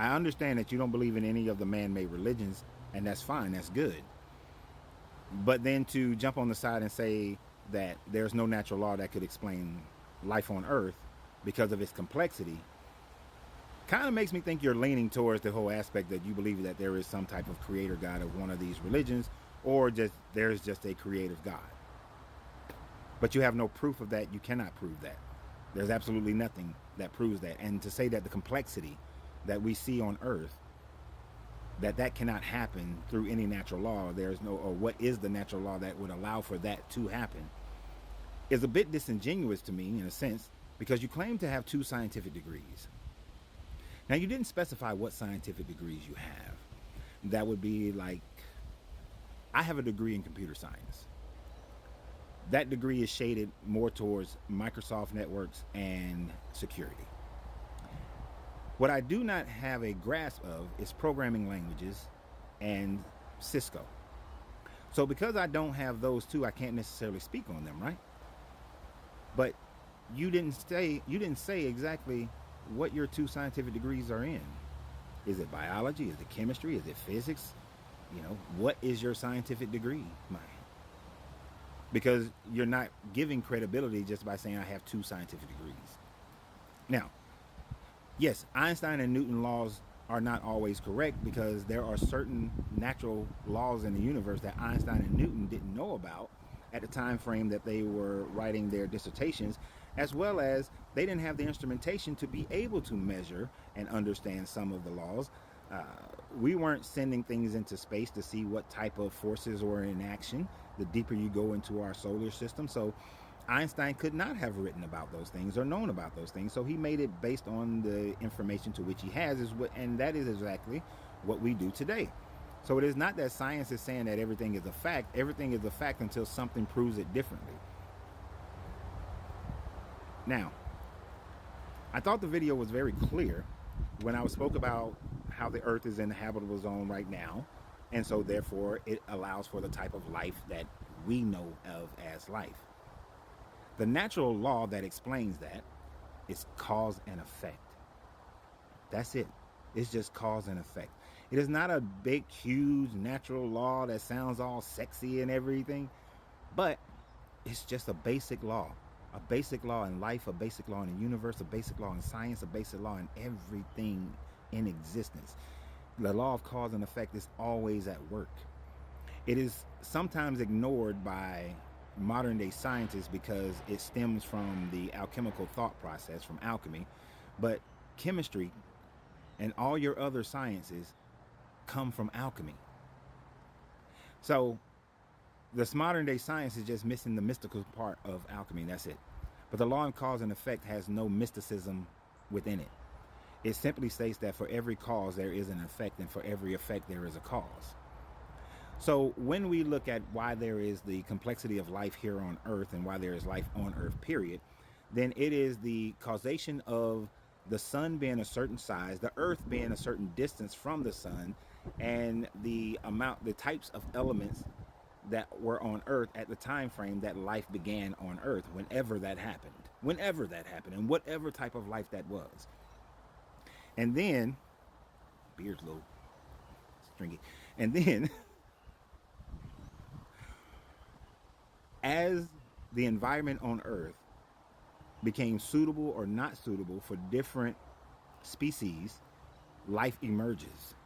I understand that you don't believe in any of the man-made religions, and that's fine, that's good. But then to jump on the side and say that there's no natural law that could explain life on Earth because of its complexity kind of makes me think you're leaning towards the whole aspect that you believe that there is some type of creator God of one of these religions, or just there's just a creative God. But you have no proof of that. You cannot prove that. There's absolutely nothing that proves that. And to say that the complexity that we see on Earth, that cannot happen through any natural law, there's no, or what is the natural law that would allow for that to happen, is a bit disingenuous to me in a sense, because you claim to have 2 scientific degrees. Now, you didn't specify what scientific degrees you have. That would be like, I have a degree in computer science. That degree is shaded more towards Microsoft networks and security. What I do not have a grasp of is programming languages and Cisco. So because I don't have those 2, I can't necessarily speak on them, right? But you didn't say exactly what your 2 scientific degrees are in. Is it biology? Is it chemistry? Is it physics? What is your scientific degree? Because you're not giving credibility just by saying I have 2 scientific degrees. Now, yes, Einstein and Newton laws are not always correct, because there are certain natural laws in the universe that Einstein and Newton didn't know about at the time frame that they were writing their dissertations, as well as they didn't have the instrumentation to be able to measure and understand some of the laws. We weren't sending things into space to see what type of forces were in action the deeper you go into our solar system. So Einstein could not have written about those things or known about those things. So he made it based on the information to which he has, and that is exactly what we do today. So it is not that science is saying that everything is a fact. Everything is a fact until something proves it differently. Now, I thought the video was very clear when I spoke about how the Earth is in the habitable zone right now, and so therefore it allows for the type of life that we know of as life. The natural law that explains that is cause and effect. That's it. It's just cause and effect. It is not a big, huge natural law that sounds all sexy and everything, but it's just a basic law. A basic law in life, a basic law in the universe, a basic law in science, a basic law in everything in existence. The law of cause and effect is always at work. It is sometimes ignored by modern day scientists because it stems from the alchemical thought process, from alchemy. But chemistry and all your other sciences come from alchemy. So this modern day science is just missing the mystical part of alchemy, and that's it. But the law of cause and effect has no mysticism within it. It simply states that for every cause there is an effect, and for every effect there is a cause. So when we look at why there is the complexity of life here on Earth and why there is life on Earth, period, then it is the causation of the sun being a certain size, the Earth being a certain distance from the sun, and the types of elements that were on Earth at the time frame that life began on Earth, whenever that happened, and whatever type of life that was. And then, beard's a little stringy, and then as the environment on Earth became suitable or not suitable for different species, life emerges.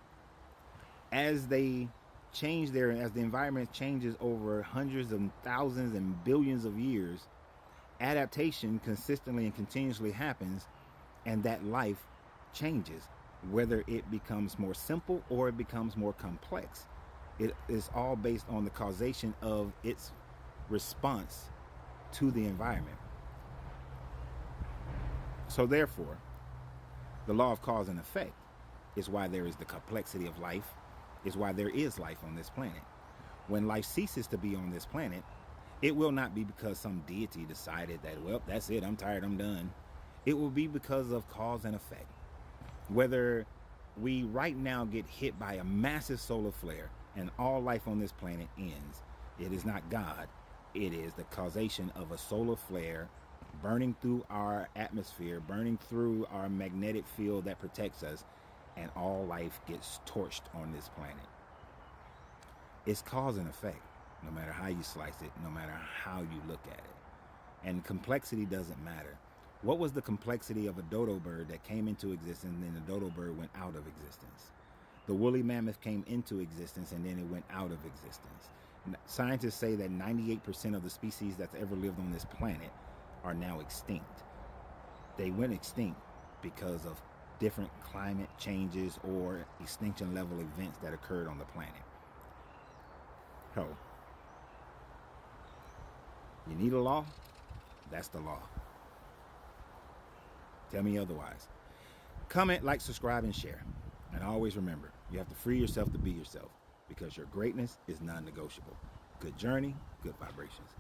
As the environment changes over hundreds of thousands and billions of years, adaptation consistently and continuously happens, and that life changes, whether it becomes more simple or it becomes more complex. It is all based on the causation of its response to the environment. So therefore, the law of cause and effect is why there is the complexity of life, is why there is life on this planet. When life ceases to be on this planet, it will not be because some deity decided that, well, that's it, I'm tired, I'm done. It will be because of cause and effect. Whether we right now get hit by a massive solar flare and all life on this planet ends, it is not God. It is the causation of a solar flare burning through our atmosphere, burning through our magnetic field that protects us, and all life gets torched on this planet. It's cause and effect, no matter how you slice it, no matter how you look at it. And complexity doesn't matter. What was the complexity of a dodo bird that came into existence and then the dodo bird went out of existence? The woolly mammoth came into existence and then it went out of existence. Scientists say that 98% of the species that's ever lived on this planet are now extinct. They went extinct because of different climate changes or extinction level events that occurred on the planet. You need a law? That's the law. Tell me otherwise. Comment, like, subscribe, and share. And always remember, you have to free yourself to be yourself because your greatness is non-negotiable. Good journey, good vibrations.